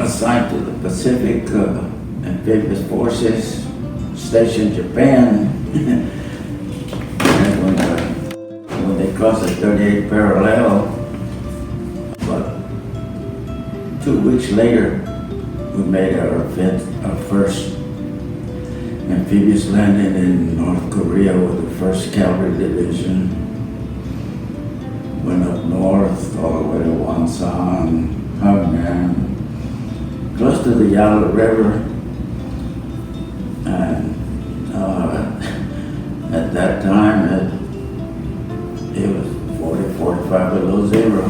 assigned to the Pacific Amphibious Forces, stationed in Japan. And when they crossed the 38th parallel, but 2 weeks later, we made our first amphibious landing in North Korea with the 1st Cavalry Division. Went up north all the way to Wonsan, Hangnan, close to the Yalu River. And at that time, it was 45 below zero.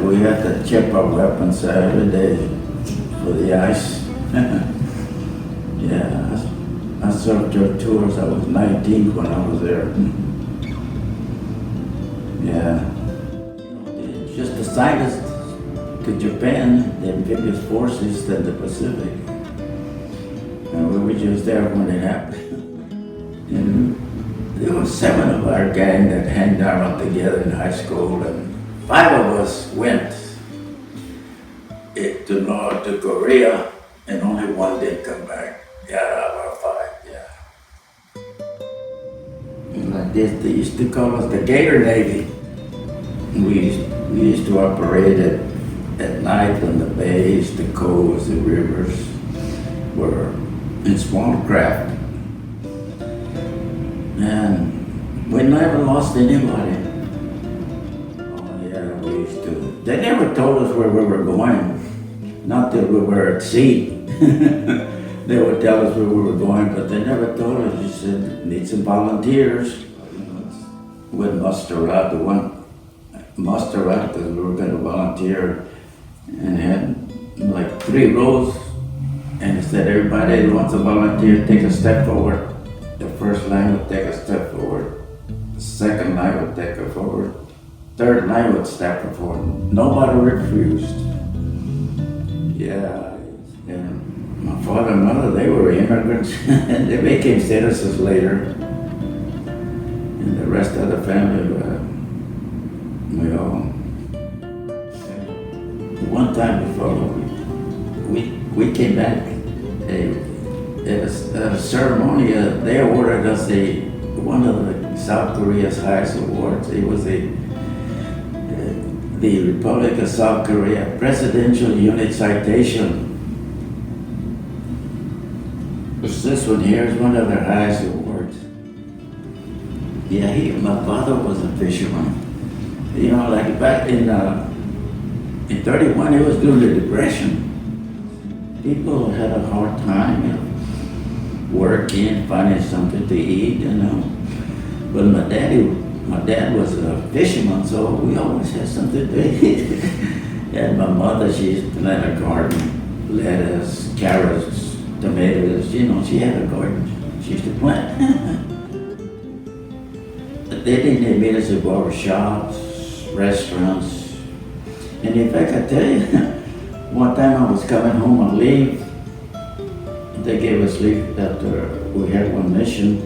We had to check our weapons every day for the ice. Yeah, I served your tours. I was 19 when I was there. Yeah. Just assigned us to Japan, the amphibious forces, then the Pacific. And we were just there when it happened. And there were 7 of our gang that hanged out together in high school, and 5 of us went to Korea, and only 1 did come back. Yeah, out of our 5, yeah. Like this, they used to call us the Gator Navy. We used to operate at night on the bays, the coves, the rivers, were in small craft. And we never lost anybody. Oh yeah, we used to. They never told us where we were going, not that we were at sea. They would tell us where we were going, but they never told us. They said, need some volunteers. We'd muster out because we were going to volunteer, and had like 3 rows, and it said everybody who wants to volunteer, take a step forward. The first line would take a step forward, the second line would take a forward, third line would step forward. Nobody refused. Yeah, and my father and mother, they were immigrants, and they became citizens later. And the rest of the family, we all. One time before we came back, at a ceremony, they awarded us one of the South Korea's highest awards. It was the Republic of South Korea Presidential Unit Citation. This one here is one of their highest awards. Yeah, my father was a fisherman. You know, like back in 31, it was during the Depression. People had a hard time, working, finding something to eat, But my dad was a fisherman, so we always had something to eat. And my mother, she used to plant a garden, lettuce, carrots, tomatoes, she had a garden. She used to plant. They didn't admit us to go to shops, restaurants. And in fact, I tell you, one time I was coming home on leave. They gave us leave after we had one mission.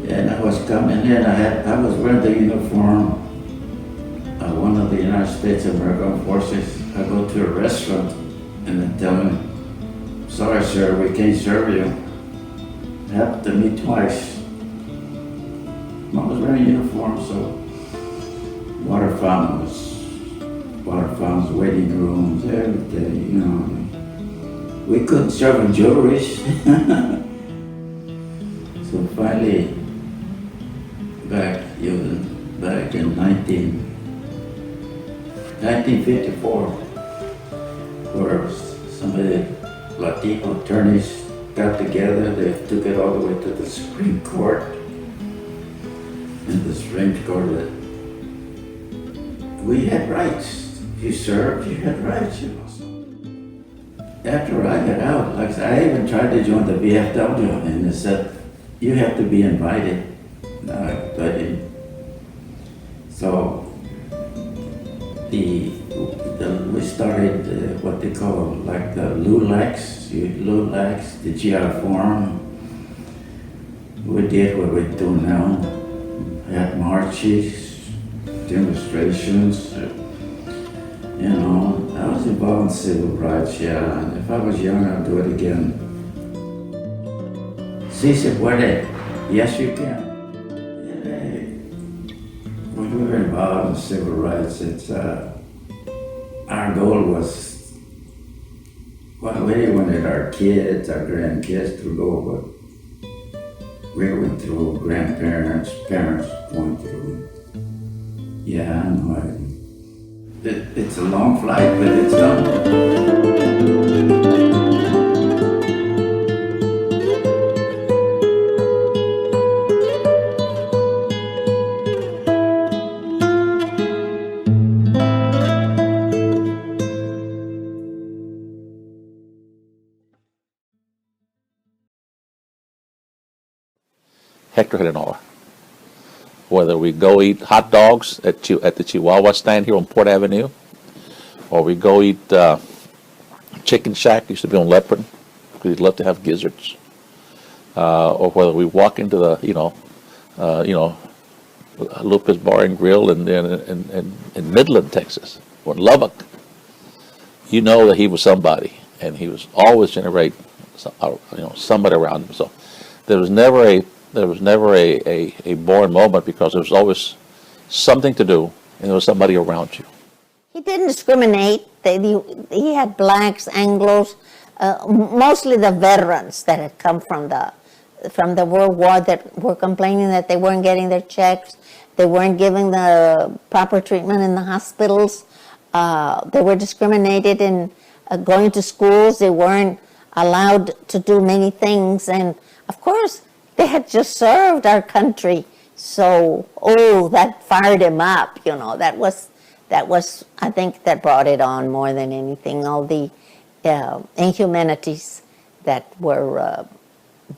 And I was coming in, I was wearing the uniform of one of the United States American Forces. I go to a restaurant and they tell me, sorry sir, we can't serve you. It happened to me twice. I was wearing a uniform, so water fountains, waiting rooms, everything, We couldn't serve in jewelries. So finally, back in 1954, where some of the Latino attorneys got together, they took it all the way to the Supreme Court. And the Supreme Court that we had rights. If you served, you had rights, After I got out, like I even tried to join the VFW, and they said, you have to be invited. No, I didn't. So we started what they call like the LULACs, the GI Forum. We did what we do now. We had marches, demonstrations, was involved in civil rights, yeah. And if I was young, I'd do it again. Sí se puede. Yes, you can. When we were involved in civil rights, our goal was, well, we didn't wanted our kids, our grandkids to go, but we went through, grandparents, parents going through. Yeah, I know. It's a long flight, but it's done. Hector had an R. Whether we go eat hot dogs at the Chihuahua stand here on Port Avenue, or we go eat Chicken Shack, used to be on Leopard, because he'd love to have gizzards, or whether we walk into the Lupus Bar and Grill in Midland, Texas, or in Lubbock, you know that he was somebody, and he was always generate somebody around him. So there was never a boring moment, because there was always something to do, and there was somebody around you. He didn't discriminate. He had blacks, Anglos, mostly the veterans that had come from the World War that were complaining that they weren't getting their checks, they weren't given the proper treatment in the hospitals, they were discriminated in going to schools, they weren't allowed to do many things, and of course, they had just served our country, so that fired him up. That was I think that brought it on more than anything. All the inhumanities that were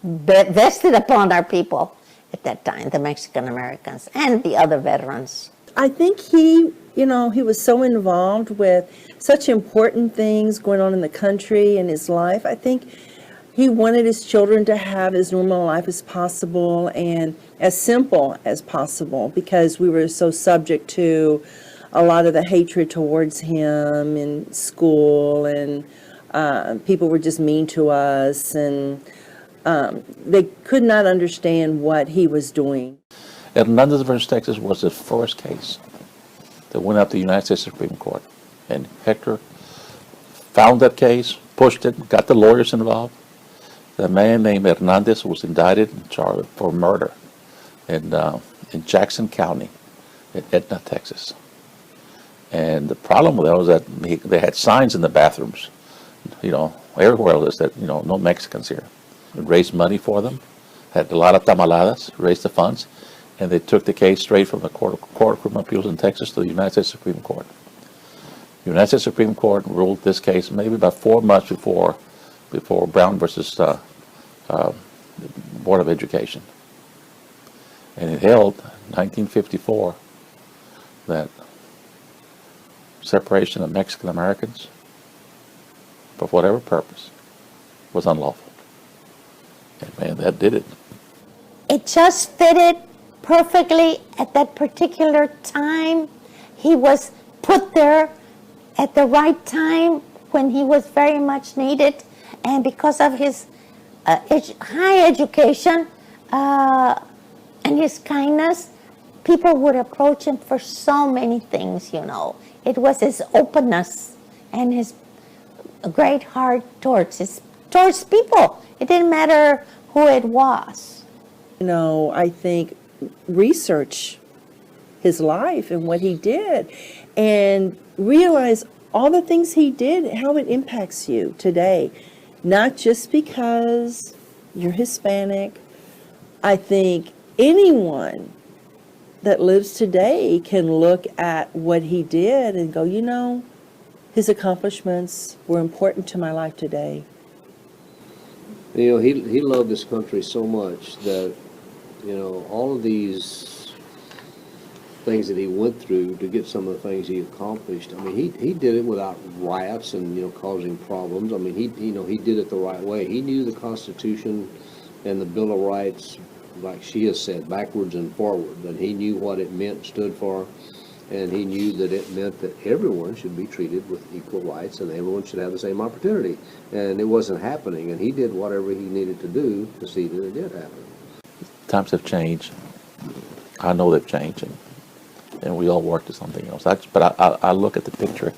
vested upon our people at that time, the Mexican Americans and the other veterans. I think he was so involved with such important things going on in the country and his life. I think he wanted his children to have as normal a life as possible and as simple as possible, because we were so subject to a lot of the hatred towards him in school, and people were just mean to us, and they could not understand what he was doing. Hernandez versus Texas was the first case that went up to the United States Supreme Court, and Hector found that case, pushed it, got the lawyers involved. The man named Hernandez was indicted and charged for murder in Jackson County in Edna, Texas. And the problem with that was that they had signs in the bathrooms, everywhere else that, no Mexicans here. We raised money for them, had a lot of tamaladas, raised the funds, and they took the case straight from the Court of Criminal Appeals in Texas to the United States Supreme Court. The United States Supreme Court ruled this case maybe about 4 months before Brown versus Board of Education. And it held, 1954, that separation of Mexican Americans, for whatever purpose, was unlawful. And man, that did it. It just fitted perfectly at that particular time. He was put there at the right time when he was very much needed, and because of his high education and his kindness, people would approach him for so many things, It was his openness and his great heart towards people. It didn't matter who it was. I think research his life and what he did, and realize all the things he did, how it impacts you today. Not just because you're Hispanic. I think anyone that lives today can look at what he did and go, his accomplishments were important to my life today. He loved this country so much that, all of these things that he went through to get some of the things he accomplished. I mean, he did it without riots and, causing problems. I mean, he did it the right way. He knew the Constitution and the Bill of Rights, like she has said, backwards and forward, and he knew what it meant, stood for. And he knew that it meant that everyone should be treated with equal rights and everyone should have the same opportunity. And it wasn't happening, and he did whatever he needed to do to see that it did happen. Times have changed. I know they've changed, and we all work to something else. But I look at the picture,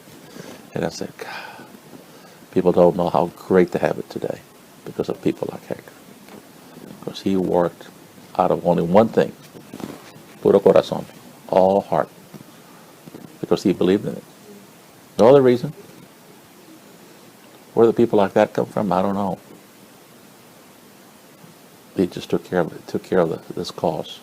and I say, God, people don't know how great they have it today because of people like Hector. Because he worked out of only one thing, puro corazón, all heart, because he believed in it. No other reason. Where the people like that come from, I don't know. He just took care of it, took care of this cause.